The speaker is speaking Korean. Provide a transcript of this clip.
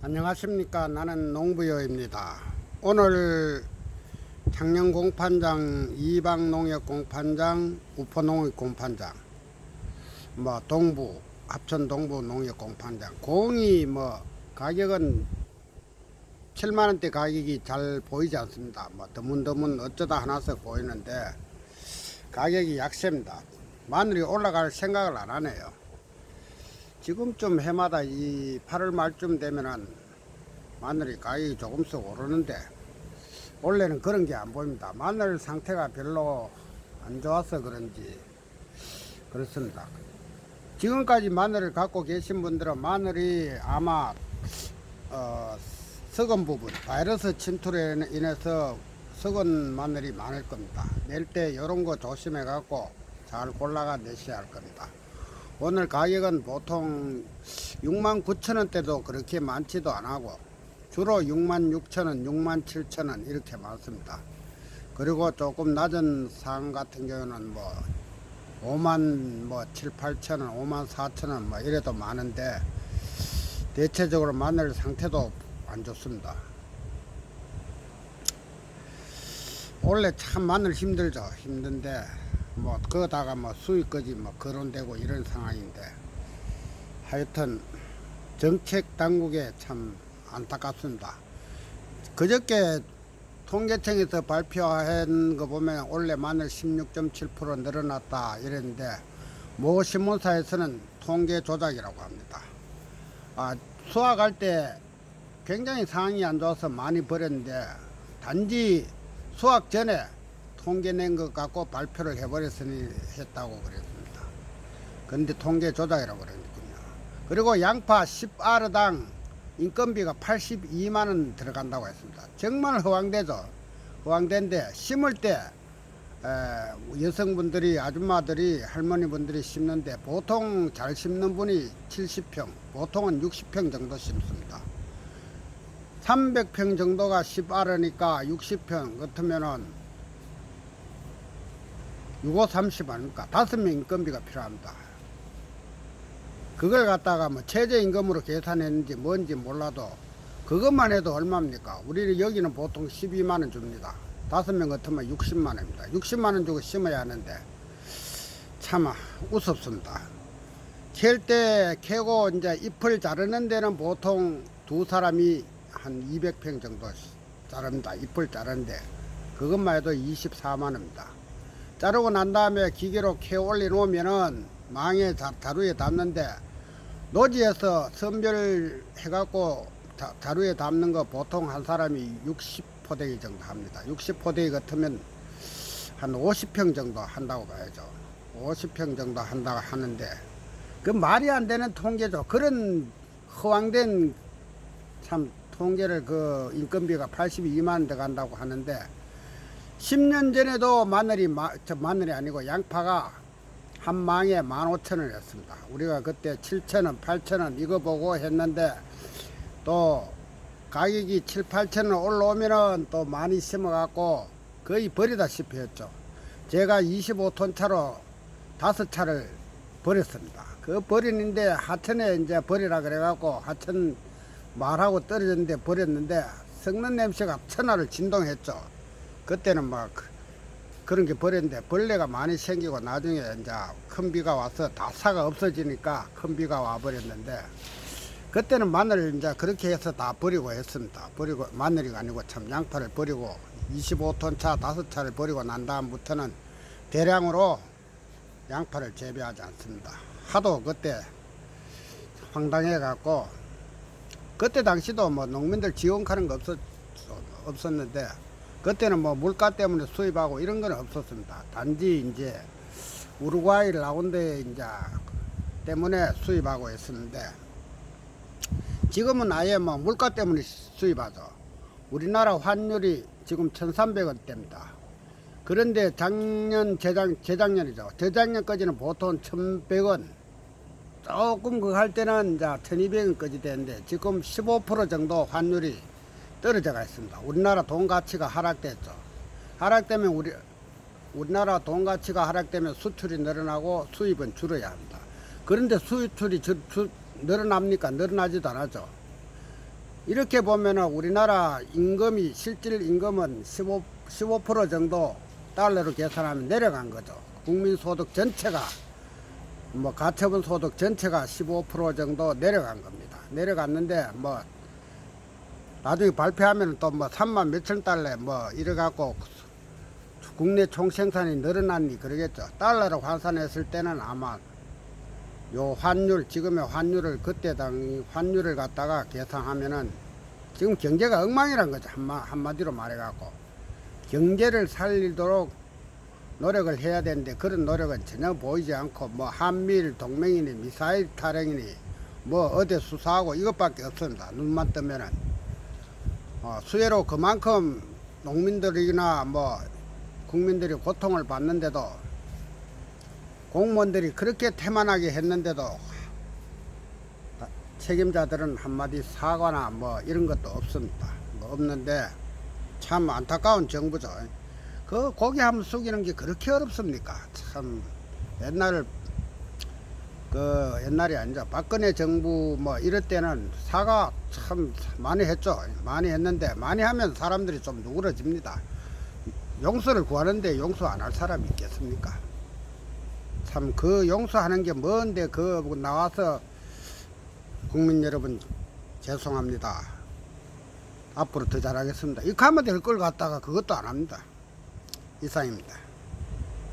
안녕하십니까. 나는 농부여입니다. 오늘 창녕 공판장, 이방농협 공판장, 우포농협 공판장, 동부, 합천 동부 농협 공판장 공이 가격은 7만원대 가격이 잘 보이지 않습니다. 드문드문 어쩌다 하나씩 보이는데 가격이 약세입니다. 마늘이 올라갈 생각을 안 하네요. 지금쯤 해마다 이 8월 말쯤 되면은 마늘이 가격이 조금씩 오르는데 원래는 그런 게 안 보입니다. 마늘 상태가 별로 안 좋아서 그런지 그렇습니다. 지금까지 마늘을 갖고 계신 분들은 마늘이 아마 썩은 부분, 바이러스 침투로 인해서 썩은 마늘이 많을 겁니다. 낼 때 이런 거 조심해 갖고 잘 골라가 내셔야 할 겁니다. 오늘 가격은 보통 69,000원대도 그렇게 많지도 않고 주로 66,000원, 67,000원 이렇게 많습니다. 그리고 조금 낮은 상 같은 경우는 5만 7, 8,000원, 5만 4,000원 이래도 많은데 대체적으로 마늘 상태도 안 좋습니다. 원래 참 마늘 힘들죠. 힘든데 거다가 수익까지 거론되고 이런 상황인데 하여튼 정책 당국에 참 안타깝습니다. 그저께 통계청에서 발표한 거 보면 올해 마늘 16.7% 늘어났다 이랬는데 모 신문사에서는 통계 조작이라고 합니다. 수확할 때 굉장히 상황이 안 좋아서 많이 버렸는데 단지 수확 전에 통계 낸 것 갖고 발표를 해버렸으니 했다고 그랬습니다. 그런데 통계 조작이라고 그랬군요. 그리고 양파 10아르당 인건비가 82만원 들어간다고 했습니다. 정말 허황되죠. 허황된데 심을 때 여성분들이, 아줌마들이, 할머니분들이 심는데 보통 잘 심는 분이 70평, 보통은 60평 정도 심습니다. 300평 정도가 10아르니까 60평 같으면은 6, 5, 30 아닙니까? 5명 인건비가 필요합니다. 그걸 갖다가 최저임금으로 계산했는지 뭔지 몰라도 그것만 해도 얼마입니까? 우리 여기는 보통 12만원 줍니다. 5명 같으면 60만원입니다. 60만원 주고 심어야 하는데 참 우습습니다. 캘 때 캐고 이제 잎을 자르는 데는 보통 두 사람이 한 200평 정도 자릅니다. 잎을 자르는데 그것만 해도 24만원입니다. 자르고 난 다음에 기계로 캐 올려 놓으면은 망에 자루에 담는데 노지에서 선별 해갖고 자루에 담는 거 보통 한 사람이 60포대기 정도 합니다. 60포대기 같으면 한 50평 정도 한다고 봐야죠. 50평 정도 한다고 하는데 그 말이 안 되는 통계죠. 그런 허황된 참 통계를 인건비가 82만원 들어간다고 하는데 10년 전에도 마늘이 아니고 양파가 한 망에 15,000원 했습니다. 우리가 그때 7,000원, 8,000원 이거 보고 했는데 또 가격이 7, 8,000원 올라오면은 또 많이 심어갖고 거의 버리다시피 했죠. 제가 25톤 차로 5차를 버렸습니다. 그 버리는데 하천에 이제 버리라 그래갖고 하천 말하고 떨어졌는데 버렸는데 썩는 냄새가 천하를 진동했죠. 그때는 그런 게 버렸는데 벌레가 많이 생기고 나중에 이제 큰 비가 와서 다 사가 없어지니까 큰 비가 와 버렸는데 그때는 마늘을 이제 그렇게 해서 다 버리고 했습니다. 버리고 마늘이 아니고 참 양파를 버리고 25톤 차 5차를 버리고 난 다음부터는 대량으로 양파를 재배하지 않습니다. 하도 그때 황당해 갖고 그때 당시도 농민들 지원하는 거 없었는데 그때는 물가 때문에 수입하고 이런 건 없었습니다. 단지 이제 우루과이 라운드 이제 때문에 수입하고 있었는데 지금은 아예 물가 때문에 수입하죠. 우리나라 환율이 지금 1,300원대입니다. 그런데 재작년이죠. 재작년까지는 보통 1,100원 조금 할 때는 이제 1,200원까지 되는데 지금 15% 정도 환율이 떨어져가 있습니다. 우리나라 돈 가치가 하락됐죠. 하락되면 우리나라 돈 가치가 하락되면 수출이 늘어나고 수입은 줄어야 합니다. 그런데 수출이 늘어납니까? 늘어나지도 않았죠. 이렇게 보면은 우리나라 임금이 실질 임금은 15% 정도 달러로 계산하면 내려간 거죠. 국민소득 전체가 뭐 가처분 소득 전체가 15% 정도 내려간 겁니다. 내려갔는데 뭐 나중에 발표하면 또 뭐 3만 몇천 달러 뭐 이래 갖고 국내 총생산이 늘어났니 그러겠죠. 달러로 환산했을 때는 아마 요 환율 지금의 환율을 그때 당 환율을 갖다가 계산하면은 지금 경제가 엉망이란 거죠. 한마디로 말해 갖고 경제를 살리도록 노력을 해야 되는데 그런 노력은 전혀 보이지 않고 뭐 한미일 동맹이니 미사일 타령이니 뭐 어디 수사하고 이것밖에 없습니다. 눈만 뜨면은 수혜로 그만큼 농민들이나 뭐 국민들이 고통을 받는데도 공무원들이 그렇게 태만하게 했는데도 책임자들은 한마디 사과나 뭐 이런 것도 없습니다. 뭐 없는데 참 안타까운 정부죠. 그 고개 한번 숙이는 게 그렇게 어렵습니까? 참 옛날이 아니죠. 박근혜 정부 뭐 이럴 때는 사과 참 많이 했죠. 많이 했는데 많이 하면 사람들이 좀 누그러집니다. 용서를 구하는데 용서 안 할 사람이 있겠습니까? 참 그 용서하는 게 뭔데 그 나와서 국민 여러분 죄송합니다. 앞으로 더 잘하겠습니다. 이렇게 하면 될 걸 갖다가 그것도 안 합니다. 이상입니다.